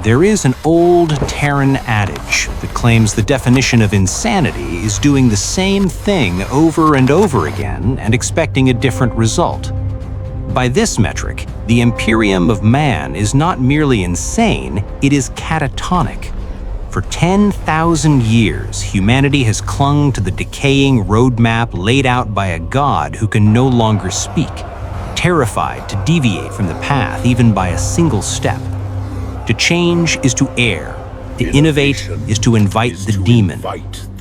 There is an old Terran adage that claims the definition of insanity is doing the same thing over and over again and expecting a different result. By this metric, the Imperium of man is not merely insane, it is catatonic. For 10,000 years, humanity has clung to the decaying roadmap laid out by a god who can no longer speak, terrified to deviate from the path even by a single step. To change is to err. To innovate is to invite the demon.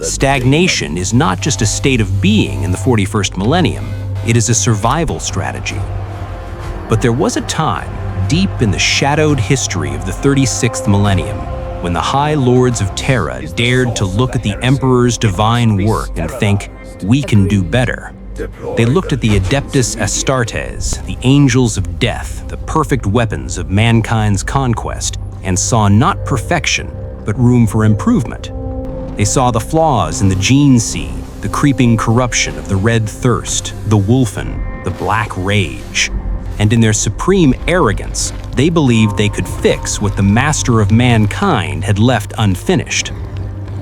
Stagnation is not just a state of being in the 41st millennium, it is a survival strategy. But there was a time, deep in the shadowed history of the 36th millennium, when the High Lords of Terra dared to look at the Emperor's divine work and think, we can do better. They looked at the Adeptus Astartes, the angels of death, the perfect weapons of mankind's conquest, and saw not perfection, but room for improvement. They saw the flaws in the gene seed, the creeping corruption of the red thirst, the wolfen, the black rage. And in their supreme arrogance, they believed they could fix what the master of mankind had left unfinished.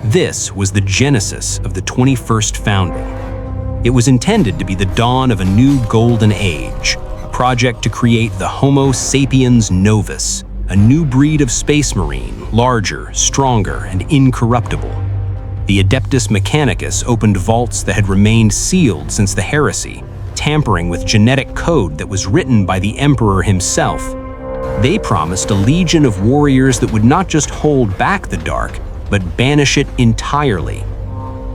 This was the genesis of the 21st founding. It was intended to be the dawn of a new golden age, a project to create the Homo Sapiens Novus, a new breed of space marine, larger, stronger, and incorruptible. The Adeptus Mechanicus opened vaults that had remained sealed since the heresy, tampering with genetic code that was written by the Emperor himself. They promised a legion of warriors that would not just hold back the dark, but banish it entirely.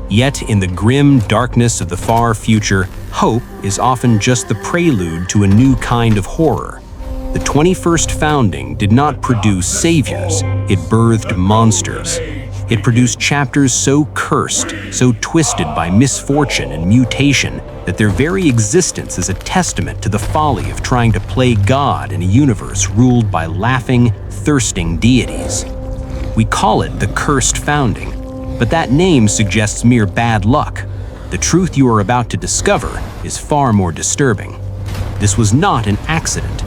Yet in the grim darkness of the far future, hope is often just the prelude to a new kind of horror. The 21st founding did not produce saviors, it birthed monsters. It produced chapters so cursed, so twisted by misfortune and mutation, that their very existence is a testament to the folly of trying to play God in a universe ruled by laughing, thirsting deities. We call it the Cursed Founding, but that name suggests mere bad luck. The truth you are about to discover is far more disturbing. This was not an accident.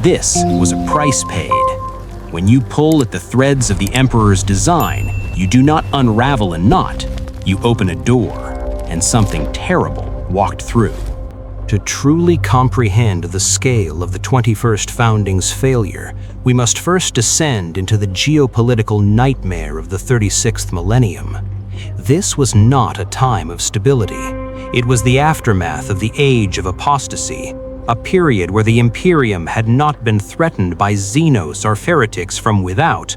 This was a price paid. When you pull at the threads of the Emperor's design, you do not unravel a knot, you open a door, and something terrible walked through. To truly comprehend the scale of the 21st founding's failure, we must first descend into the geopolitical nightmare of the 36th millennium. This was not a time of stability. It was the aftermath of the Age of Apostasy, a period where the Imperium had not been threatened by Xenos or Ferretics from without,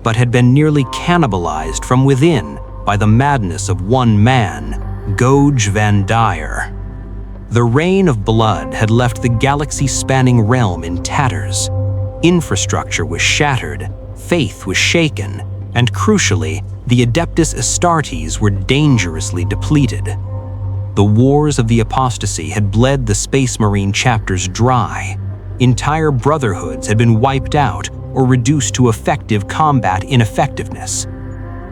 but had been nearly cannibalized from within by the madness of one man, Gouge Van Dyer. The Reign of Blood had left the galaxy-spanning realm in tatters. Infrastructure was shattered, faith was shaken, and crucially, the Adeptus Astartes were dangerously depleted. The wars of the apostasy had bled the Space Marine chapters dry. Entire brotherhoods had been wiped out or reduced to effective combat ineffectiveness.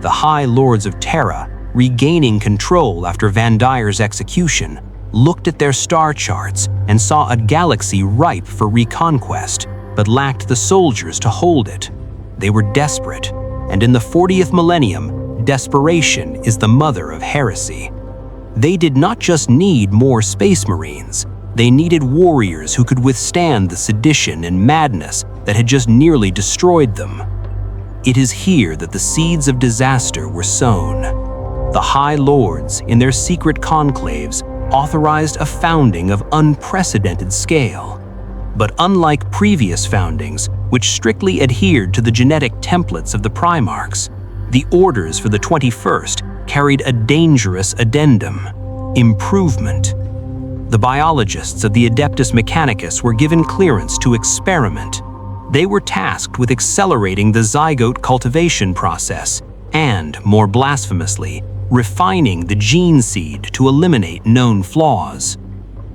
The High Lords of Terra, regaining control after Van Dyer's execution, looked at their star charts and saw a galaxy ripe for reconquest, but lacked the soldiers to hold it. They were desperate, and in the 40th millennium, desperation is the mother of heresy. They did not just need more Space Marines, they needed warriors who could withstand the sedition and madness that had just nearly destroyed them. It is here that the seeds of disaster were sown. The High Lords, in their secret conclaves, authorized a founding of unprecedented scale. But unlike previous foundings, which strictly adhered to the genetic templates of the Primarchs, the orders for the 21st carried a dangerous addendum: improvement. The biologists of the Adeptus Mechanicus were given clearance to experiment. They were tasked with accelerating the zygote cultivation process and, more blasphemously, refining the gene seed to eliminate known flaws.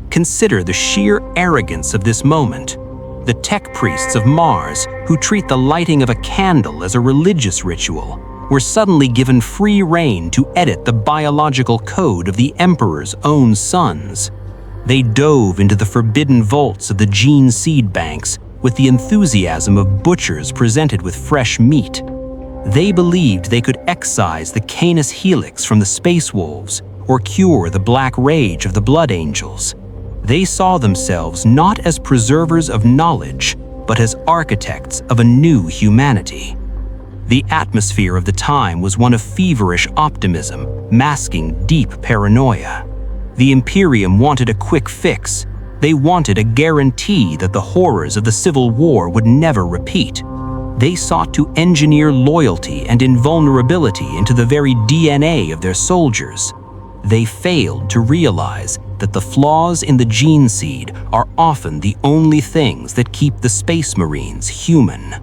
Consider the sheer arrogance of this moment. The tech priests of Mars, who treat the lighting of a candle as a religious ritual, were suddenly given free rein to edit the biological code of the Emperor's own sons. They dove into the forbidden vaults of the gene seed banks, with the enthusiasm of butchers presented with fresh meat. They believed they could excise the Canis Helix from the space wolves or cure the black rage of the blood angels. They saw themselves not as preservers of knowledge, but as architects of a new humanity. The atmosphere of the time was one of feverish optimism, masking deep paranoia. The Imperium wanted a quick fix. They wanted a guarantee that the horrors of the Civil War would never repeat. They sought to engineer loyalty and invulnerability into the very DNA of their soldiers. They failed to realize that the flaws in the gene seed are often the only things that keep the Space Marines human.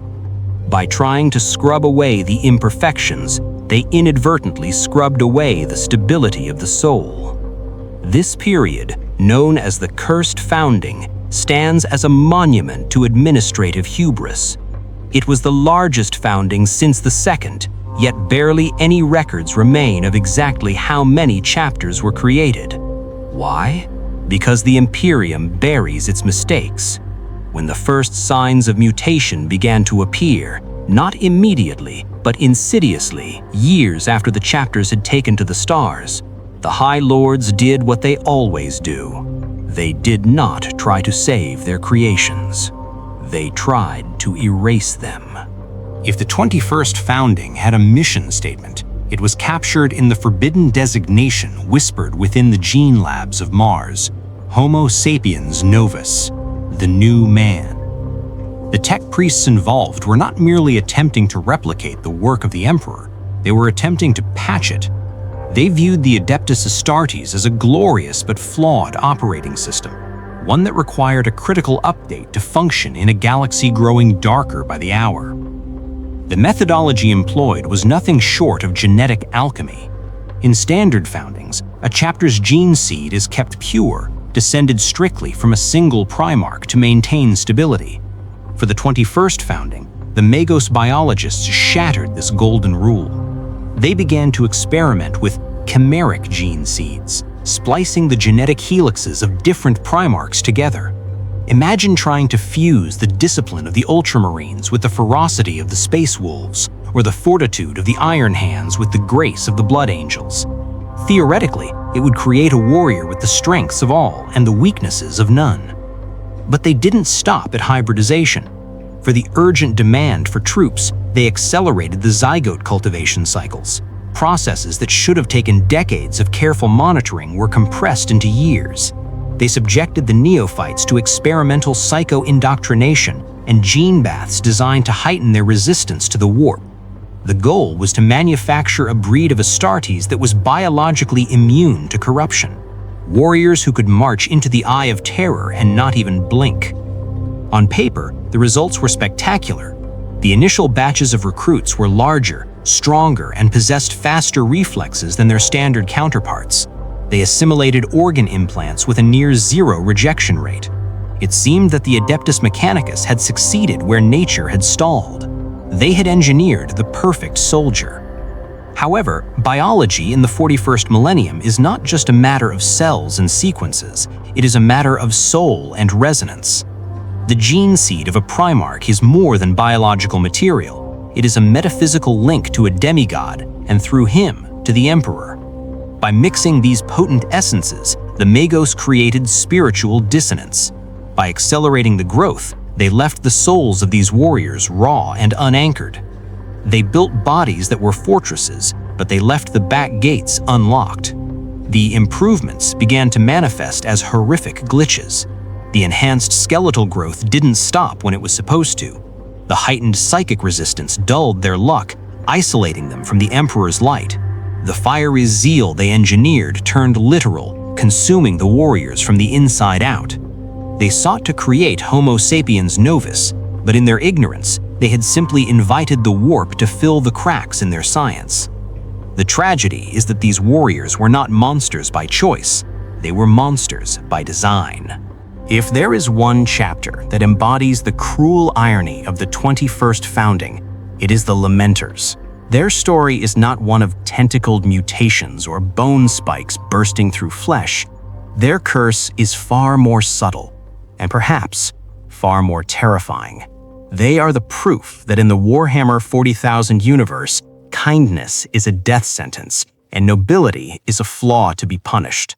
By trying to scrub away the imperfections, they inadvertently scrubbed away the stability of the soul. This period, known as the Cursed Founding, stands as a monument to administrative hubris. It was the largest founding since the Second, yet barely any records remain of exactly how many chapters were created. Why? Because the Imperium buries its mistakes. When the first signs of mutation began to appear, not immediately, but insidiously, years after the chapters had taken to the stars, the High Lords did what they always do. They did not try to save their creations. They tried to erase them. If the 21st Founding had a mission statement, it was captured in the forbidden designation whispered within the gene labs of Mars: Homo Sapiens Novus, the new man. The tech priests involved were not merely attempting to replicate the work of the Emperor, they were attempting to patch it. They viewed the Adeptus Astartes as a glorious but flawed operating system, one that required a critical update to function in a galaxy growing darker by the hour. The methodology employed was nothing short of genetic alchemy. In standard foundings, a chapter's gene seed is kept pure, descended strictly from a single Primarch to maintain stability. For the 21st Founding, the Magos biologists shattered this golden rule. They began to experiment with chimeric gene seeds, splicing the genetic helixes of different Primarchs together. Imagine trying to fuse the discipline of the Ultramarines with the ferocity of the Space Wolves, or the fortitude of the Iron Hands with the grace of the Blood Angels. Theoretically, it would create a warrior with the strengths of all and the weaknesses of none. But they didn't stop at hybridization. For the urgent demand for troops, they accelerated the zygote cultivation cycles. Processes that should have taken decades of careful monitoring were compressed into years. They subjected the neophytes to experimental psycho-indoctrination and gene baths designed to heighten their resistance to the warp. The goal was to manufacture a breed of Astartes that was biologically immune to corruption. Warriors who could march into the Eye of Terror and not even blink. On paper, the results were spectacular. The initial batches of recruits were larger, stronger, and possessed faster reflexes than their standard counterparts. They assimilated organ implants with a near-zero rejection rate. It seemed that the Adeptus Mechanicus had succeeded where nature had stalled. They had engineered the perfect soldier. However, biology in the 41st millennium is not just a matter of cells and sequences, it is a matter of soul and resonance. The gene seed of a Primarch is more than biological material. It is a metaphysical link to a demigod, and through him, to the Emperor. By mixing these potent essences, the Magos created spiritual dissonance. By accelerating the growth, they left the souls of these warriors raw and unanchored. They built bodies that were fortresses, but they left the back gates unlocked. The improvements began to manifest as horrific glitches. The enhanced skeletal growth didn't stop when it was supposed to. The heightened psychic resistance dulled their luck, isolating them from the Emperor's light. The fiery zeal they engineered turned literal, consuming the warriors from the inside out. They sought to create Homo Sapiens Novus, but in their ignorance, they had simply invited the warp to fill the cracks in their science. The tragedy is that these warriors were not monsters by choice, they were monsters by design. If there is one chapter that embodies the cruel irony of the 21st Founding, it is the Lamenters. Their story is not one of tentacled mutations or bone spikes bursting through flesh. Their curse is far more subtle, and perhaps far more terrifying. They are the proof that in the Warhammer 40,000 universe, kindness is a death sentence, and nobility is a flaw to be punished.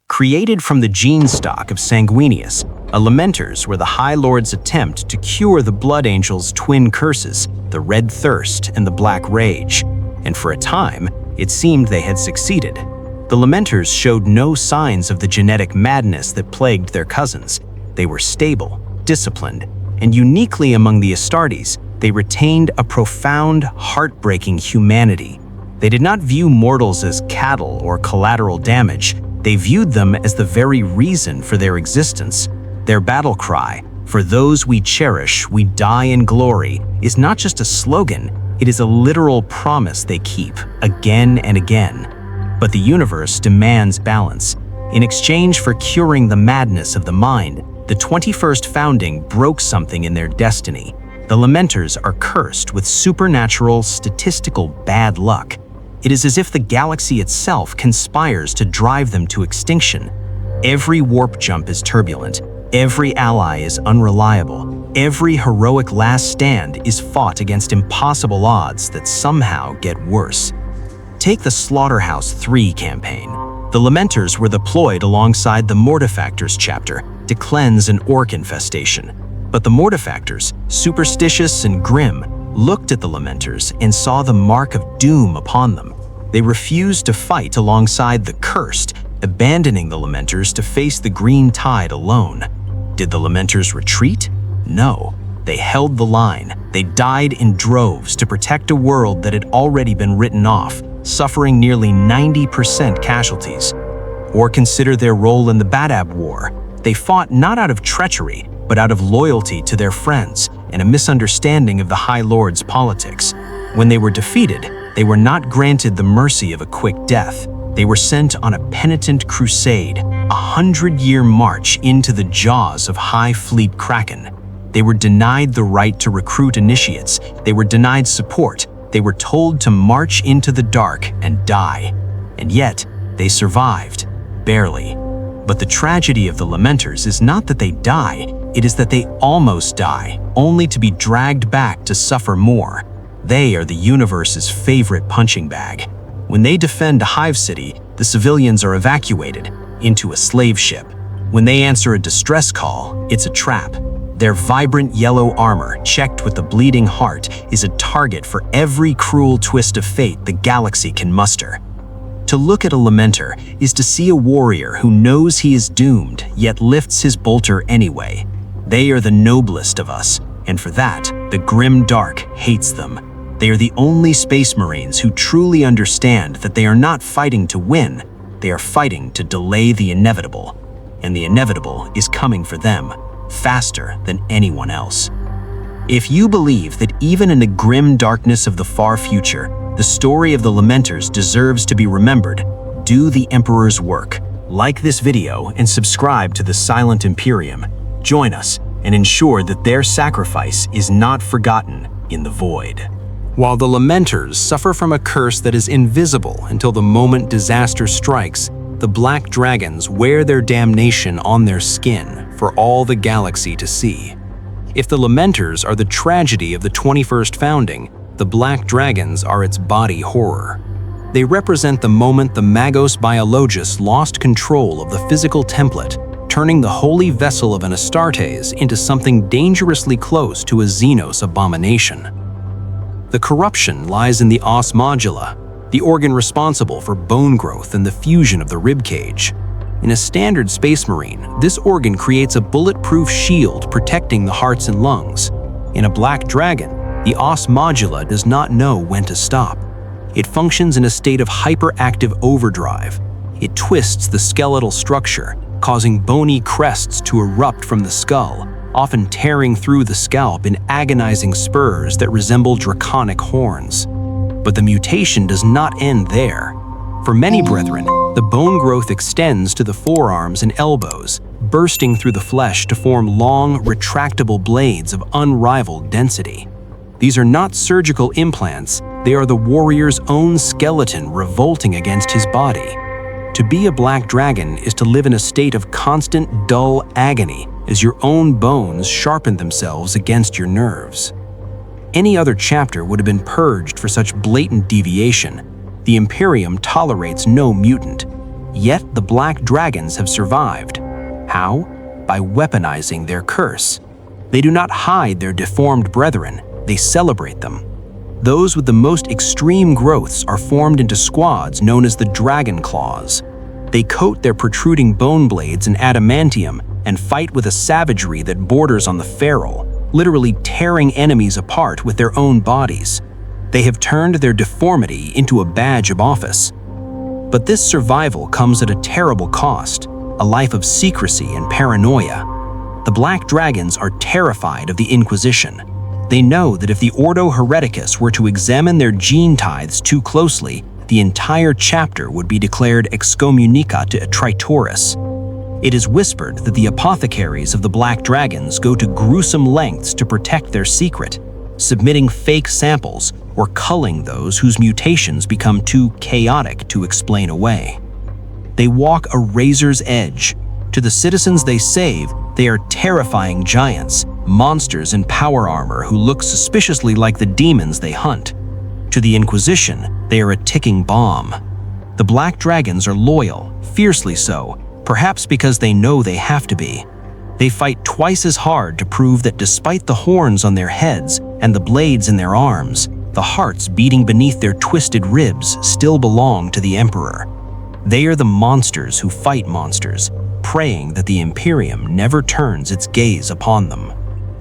Created from the gene stock of Sanguinius, Lamenters were the High Lord's attempt to cure the Blood Angel's twin curses, the Red Thirst and the Black Rage, and for a time, it seemed they had succeeded. The Lamenters showed no signs of the genetic madness that plagued their cousins. They were stable, disciplined, and uniquely among the Astartes, they retained a profound, heartbreaking humanity. They did not view mortals as cattle or collateral damage. They viewed them as the very reason for their existence. Their battle cry, "For those we cherish, we die in glory," is not just a slogan, it is a literal promise they keep, again and again. But the universe demands balance. In exchange for curing the madness of the mind, the 21st Founding broke something in their destiny. The Lamenters are cursed with supernatural, statistical bad luck. It is as if the galaxy itself conspires to drive them to extinction. Every warp jump is turbulent. Every ally is unreliable. Every heroic last stand is fought against impossible odds that somehow get worse. Take the Slaughterhouse 3 campaign. The Lamenters were deployed alongside the Mortifactors chapter to cleanse an orc infestation. But the Mortifactors, superstitious and grim, looked at the Lamenters and saw the mark of doom upon them. They refused to fight alongside the cursed, abandoning the Lamenters to face the green tide alone. Did the Lamenters retreat? No. They held the line. They died in droves to protect a world that had already been written off, suffering nearly 90% casualties. Or consider their role in the Badab War. They fought not out of treachery, but out of loyalty to their friends and a misunderstanding of the High Lord's politics. When they were defeated, they were not granted the mercy of a quick death. They were sent on a penitent crusade, a 100-year march into the jaws of High Fleet Kraken. They were denied the right to recruit initiates. They were denied support. They were told to march into the dark and die. And yet, they survived, barely. But the tragedy of the Lamenters is not that they die, it is that they almost die, only to be dragged back to suffer more. They are the universe's favorite punching bag. When they defend a hive city, the civilians are evacuated into a slave ship. When they answer a distress call, it's a trap. Their vibrant yellow armor, checked with the bleeding heart, is a target for every cruel twist of fate the galaxy can muster. To look at a Lamenter is to see a warrior who knows he is doomed, yet lifts his bolter anyway. They are the noblest of us, and for that, the grim dark hates them. They are the only Space Marines who truly understand that they are not fighting to win, they are fighting to delay the inevitable. And the inevitable is coming for them, faster than anyone else. If you believe that even in the grim darkness of the far future, the story of the Lamenters deserves to be remembered, do the Emperor's work. Like this video and subscribe to the Silent Imperium. Join us and ensure that their sacrifice is not forgotten in the void. While the Lamenters suffer from a curse that is invisible until the moment disaster strikes, the Black Dragons wear their damnation on their skin for all the galaxy to see. If the Lamenters are the tragedy of the 21st Founding, the Black Dragons are its body horror. They represent the moment the Magos Biologus lost control of the physical template, turning the holy vessel of an Astartes into something dangerously close to a Xenos abomination. The corruption lies in the os modula, the organ responsible for bone growth and the fusion of the ribcage. In a standard Space Marine, this organ creates a bulletproof shield protecting the hearts and lungs. In a Black Dragon, the os modula does not know when to stop. It functions in a state of hyperactive overdrive. It twists the skeletal structure, causing bony crests to erupt from the skull, often tearing through the scalp in agonizing spurs that resemble draconic horns. But the mutation does not end there. For many brethren, the bone growth extends to the forearms and elbows, bursting through the flesh to form long, retractable blades of unrivaled density. These are not surgical implants, they are the warrior's own skeleton revolting against his body. To be a Black Dragon is to live in a state of constant, dull agony, as your own bones sharpened themselves against your nerves. Any other chapter would have been purged for such blatant deviation. The Imperium tolerates no mutant. Yet the Black Dragons have survived. How? By weaponizing their curse. They do not hide their deformed brethren, they celebrate them. Those with the most extreme growths are formed into squads known as the Dragon Claws. They coat their protruding bone blades in adamantium and fight with a savagery that borders on the feral, literally tearing enemies apart with their own bodies. They have turned their deformity into a badge of office. But this survival comes at a terrible cost, a life of secrecy and paranoia. The Black Dragons are terrified of the Inquisition. They know that if the Ordo Hereticus were to examine their gene tithes too closely, the entire chapter would be declared excommunicata traitoris. It is whispered that the apothecaries of the Black Dragons go to gruesome lengths to protect their secret, submitting fake samples or culling those whose mutations become too chaotic to explain away. They walk a razor's edge. To the citizens they save, they are terrifying giants, monsters in power armor who look suspiciously like the demons they hunt. To the Inquisition, they are a ticking bomb. The Black Dragons are loyal, fiercely so, perhaps because they know they have to be. They fight twice as hard to prove that despite the horns on their heads and the blades in their arms, the hearts beating beneath their twisted ribs still belong to the Emperor. They are the monsters who fight monsters, praying that the Imperium never turns its gaze upon them.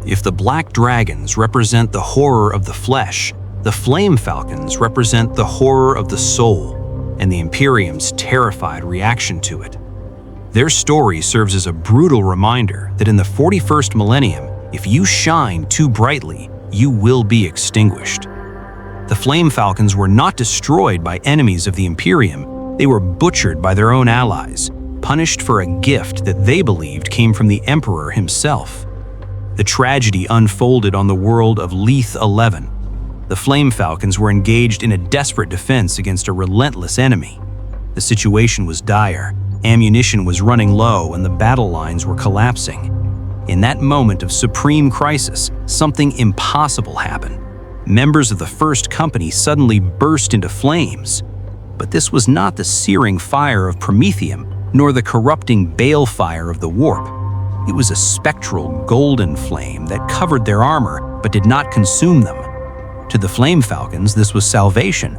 If the Black Dragons represent the horror of the flesh, the Flame Falcons represent the horror of the soul, and the Imperium's terrified reaction to it. Their story serves as a brutal reminder that in the 41st millennium, if you shine too brightly, you will be extinguished. The Flame Falcons were not destroyed by enemies of the Imperium, they were butchered by their own allies, punished for a gift that they believed came from the Emperor himself. The tragedy unfolded on the world of Leith 11. The Flame Falcons were engaged in a desperate defense against a relentless enemy. The situation was dire. Ammunition was running low and the battle lines were collapsing. In that moment of supreme crisis, something impossible happened. Members of the First Company suddenly burst into flames. But this was not the searing fire of Promethium, nor the corrupting balefire of the warp. It was a spectral golden flame that covered their armor but did not consume them. To the Flame Falcons, this was salvation.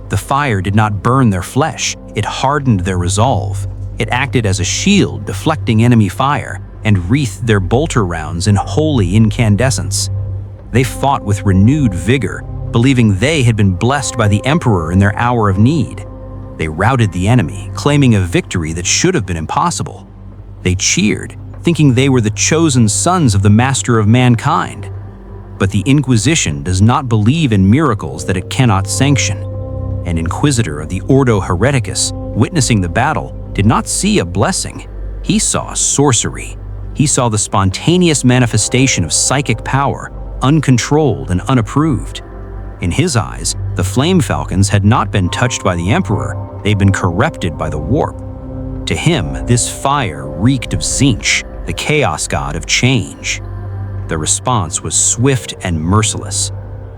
The fire did not burn their flesh, it hardened their resolve. It acted as a shield, deflecting enemy fire, and wreathed their bolter rounds in holy incandescence. They fought with renewed vigor, believing they had been blessed by the Emperor in their hour of need. They routed the enemy, claiming a victory that should have been impossible. They cheered, thinking they were the chosen sons of the Master of Mankind. But the Inquisition does not believe in miracles that it cannot sanction. An inquisitor of the Ordo Hereticus, witnessing the battle, did not see a blessing. He saw sorcery. He saw the spontaneous manifestation of psychic power, uncontrolled and unapproved. In his eyes, the Flame Falcons had not been touched by the Emperor, they'd been corrupted by the warp. To him, this fire reeked of Tzeentch, the chaos god of change. The response was swift and merciless.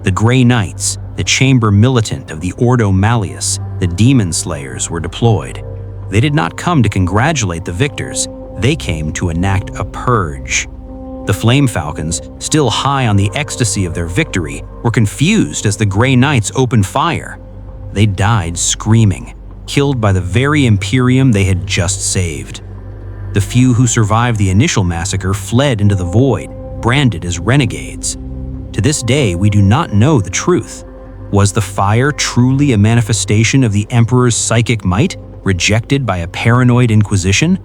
The Grey Knights, the chamber militant of the Ordo Malleus, the Demon Slayers were deployed. They did not come to congratulate the victors, they came to enact a purge. The Flame Falcons, still high on the ecstasy of their victory, were confused as the Grey Knights opened fire. They died screaming, killed by the very Imperium they had just saved. The few who survived the initial massacre fled into the void, branded as renegades. To this day, we do not know the truth. Was the fire truly a manifestation of the Emperor's psychic might, rejected by a paranoid Inquisition?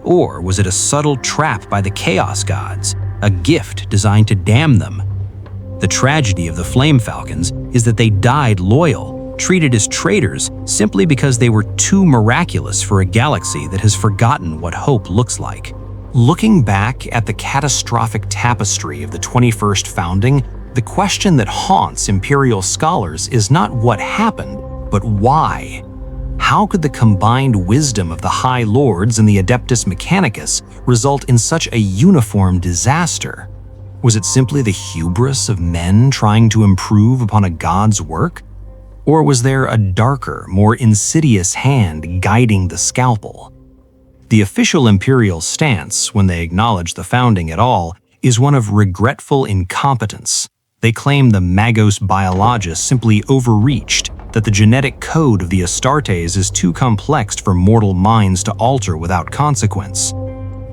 Or was it a subtle trap by the Chaos Gods, a gift designed to damn them? The tragedy of the Flame Falcons is that they died loyal, treated as traitors simply because they were too miraculous for a galaxy that has forgotten what hope looks like. Looking back at the catastrophic tapestry of the 21st founding, the question that haunts Imperial scholars is not what happened, but why. How could the combined wisdom of the High Lords and the Adeptus Mechanicus result in such a uniform disaster? Was it simply the hubris of men trying to improve upon a god's work? Or was there a darker, more insidious hand guiding the scalpel? The official imperial stance, when they acknowledge the founding at all, is one of regretful incompetence. They claim the Magos Biologus simply overreached, that the genetic code of the Astartes is too complex for mortal minds to alter without consequence.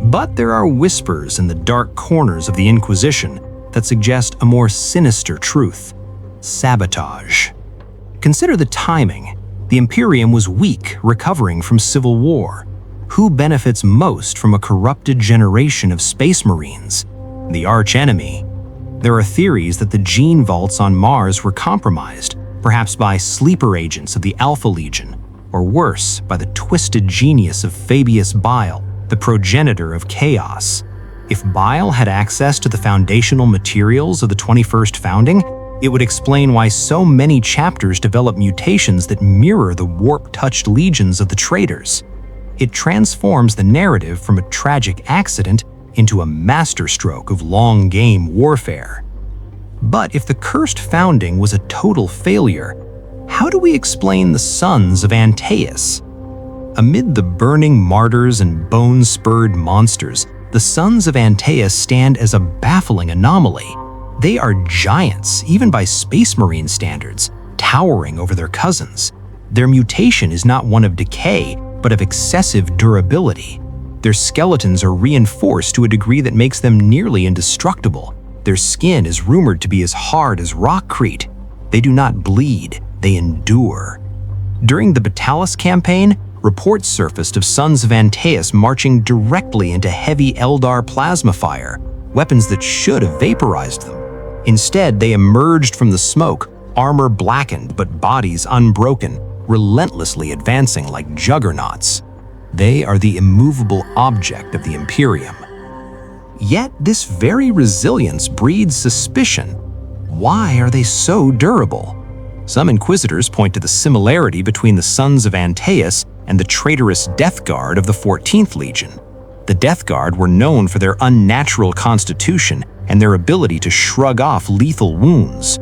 But there are whispers in the dark corners of the Inquisition that suggest a more sinister truth: sabotage. Consider the timing. The Imperium was weak, recovering from civil war. Who benefits most from a corrupted generation of Space Marines? The archenemy. There are theories that the gene vaults on Mars were compromised, perhaps by sleeper agents of the Alpha Legion, or worse, by the twisted genius of Fabius Bile, the progenitor of chaos. If Bile had access to the foundational materials of the 21st founding, it would explain why so many chapters develop mutations that mirror the warp-touched legions of the traitors. It transforms the narrative from a tragic accident into a masterstroke of long-game warfare. But if the cursed founding was a total failure, how do we explain the sons of Antaeus? Amid the burning martyrs and bone-spurred monsters, the sons of Antaeus stand as a baffling anomaly. They are giants, even by Space Marine standards, towering over their cousins. Their mutation is not one of decay, but of excessive durability. Their skeletons are reinforced to a degree that makes them nearly indestructible. Their skin is rumored to be as hard as rockcrete. They do not bleed, they endure. During the Batalis campaign, reports surfaced of sons of Antaeus marching directly into heavy Eldar plasma fire, weapons that should have vaporized them. Instead, they emerged from the smoke, armor blackened but bodies unbroken, relentlessly advancing like juggernauts. They are the immovable object of the Imperium. Yet this very resilience breeds suspicion. Why are they so durable? Some inquisitors point to the similarity between the sons of Antaeus and the traitorous Death Guard of the 14th Legion. The Death Guard were known for their unnatural constitution and their ability to shrug off lethal wounds.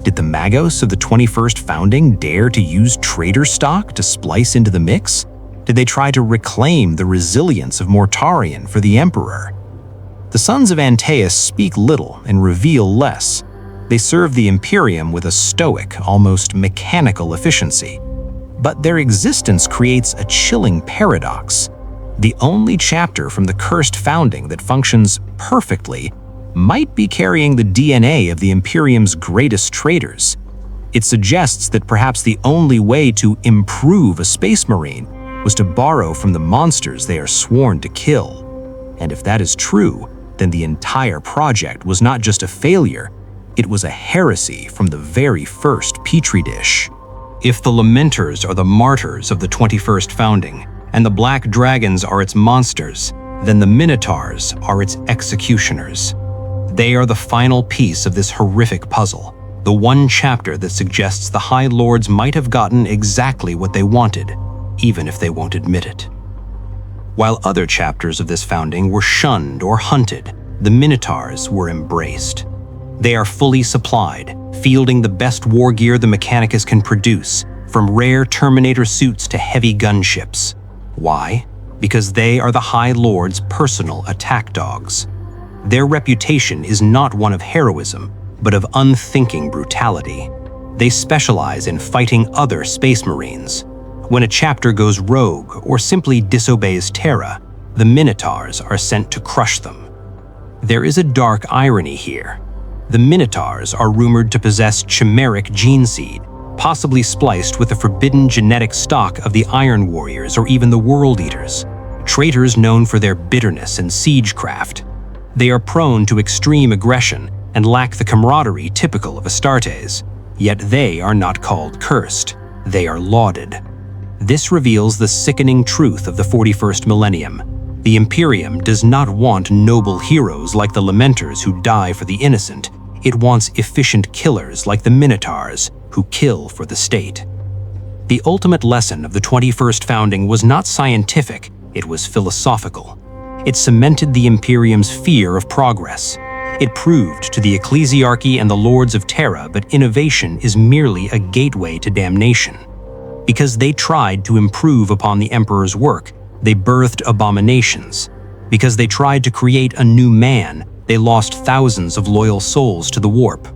Did the Magos of the 21st Founding dare to use traitor stock to splice into the mix? Did they try to reclaim the resilience of Mortarion for the Emperor? The sons of Antaeus speak little and reveal less. They serve the Imperium with a stoic, almost mechanical efficiency. But their existence creates a chilling paradox. The only chapter from the cursed founding that functions perfectly might be carrying the DNA of the Imperium's greatest traitors. It suggests that perhaps the only way to improve a Space Marine was to borrow from the monsters they are sworn to kill. And if that is true, then the entire project was not just a failure, it was a heresy from the very first petri dish. If the Lamenters are the martyrs of the 21st Founding, and the Black Dragons are its monsters, then the Minotaurs are its executioners. They are the final piece of this horrific puzzle, the one chapter that suggests the High Lords might have gotten exactly what they wanted, even if they won't admit it. While other chapters of this founding were shunned or hunted, the Minotaurs were embraced. They are fully supplied, fielding the best war gear the Mechanicus can produce, from rare Terminator suits to heavy gunships. Why? Because they are the High Lord's personal attack dogs. Their reputation is not one of heroism, but of unthinking brutality. They specialize in fighting other Space Marines. When a chapter goes rogue or simply disobeys Terra, the Minotaurs are sent to crush them. There is a dark irony here. The Minotaurs are rumored to possess chimeric gene seed, possibly spliced with the forbidden genetic stock of the Iron Warriors or even the World Eaters, traitors known for their bitterness and siegecraft. They are prone to extreme aggression and lack the camaraderie typical of Astartes, yet they are not called cursed, they are lauded. This reveals the sickening truth of the 41st millennium. The Imperium does not want noble heroes like the Lamenters who die for the innocent. It wants efficient killers like the Minotaurs who kill for the state. The ultimate lesson of the 21st founding was not scientific, it was philosophical. It cemented the Imperium's fear of progress. It proved to the ecclesiarchy and the lords of Terra that innovation is merely a gateway to damnation. Because they tried to improve upon the Emperor's work, they birthed abominations. Because they tried to create a new man, they lost thousands of loyal souls to the warp.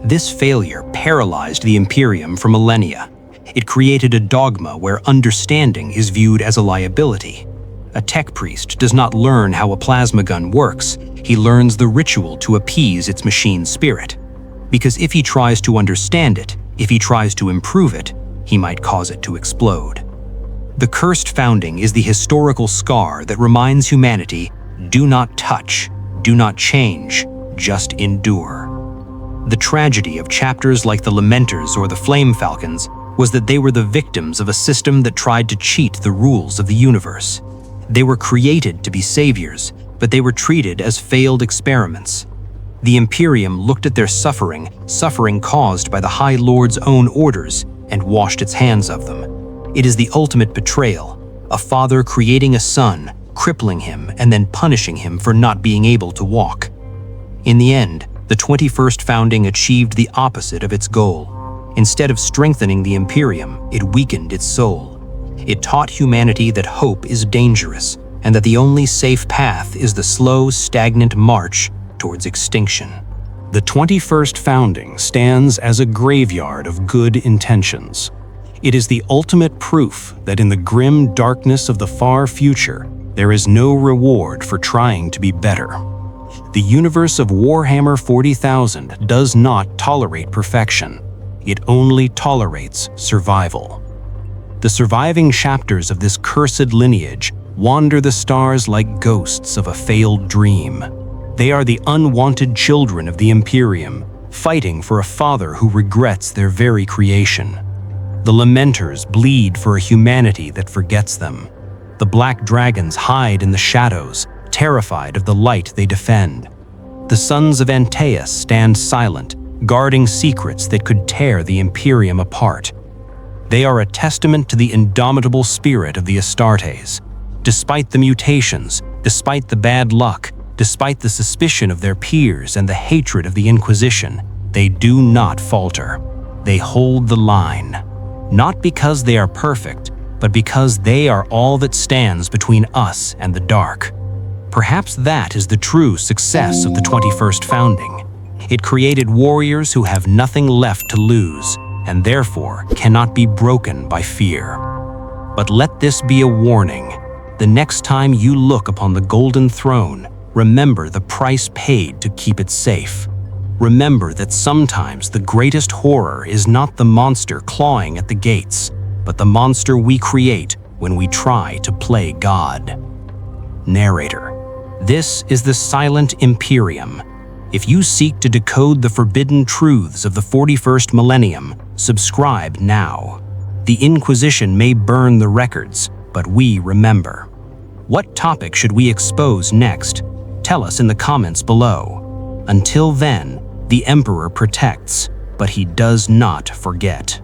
This failure paralyzed the Imperium for millennia. It created a dogma where understanding is viewed as a liability. A tech priest does not learn how a plasma gun works, he learns the ritual to appease its machine spirit. Because if he tries to understand it, if he tries to improve it, he might cause it to explode. The cursed founding is the historical scar that reminds humanity, do not touch, do not change, just endure. The tragedy of chapters like the Lamenters or the Flame Falcons was that they were the victims of a system that tried to cheat the rules of the universe. They were created to be saviors, but they were treated as failed experiments. The Imperium looked at their suffering caused by the High Lord's own orders, and washed its hands of them. It is the ultimate betrayal, a father creating a son, crippling him, and then punishing him for not being able to walk. In the end, the 21st founding achieved the opposite of its goal. Instead of strengthening the Imperium, it weakened its soul. It taught humanity that hope is dangerous, and that the only safe path is the slow, stagnant march towards extinction. The 21st founding stands as a graveyard of good intentions. It is the ultimate proof that in the grim darkness of the far future, there is no reward for trying to be better. The universe of Warhammer 40,000 does not tolerate perfection. It only tolerates survival. The surviving chapters of this cursed lineage wander the stars like ghosts of a failed dream. They are the unwanted children of the Imperium, fighting for a father who regrets their very creation. The Lamenters bleed for a humanity that forgets them. The black dragons hide in the shadows, terrified of the light they defend. The sons of Antaeus stand silent, guarding secrets that could tear the Imperium apart. They are a testament to the indomitable spirit of the Astartes. Despite the mutations, despite the bad luck, despite the suspicion of their peers and the hatred of the Inquisition, they do not falter. They hold the line. Not because they are perfect, but because they are all that stands between us and the dark. Perhaps that is the true success of the 21st founding. It created warriors who have nothing left to lose, and therefore cannot be broken by fear. But let this be a warning. The next time you look upon the Golden Throne, remember the price paid to keep it safe. Remember that sometimes the greatest horror is not the monster clawing at the gates, but the monster we create when we try to play God. Narrator. This is the Silent Imperium. If you seek to decode the forbidden truths of the 41st millennium, subscribe now. The Inquisition may burn the records, but we remember. What topic should we expose next? Tell us in the comments below. Until then, the Emperor protects, but he does not forget.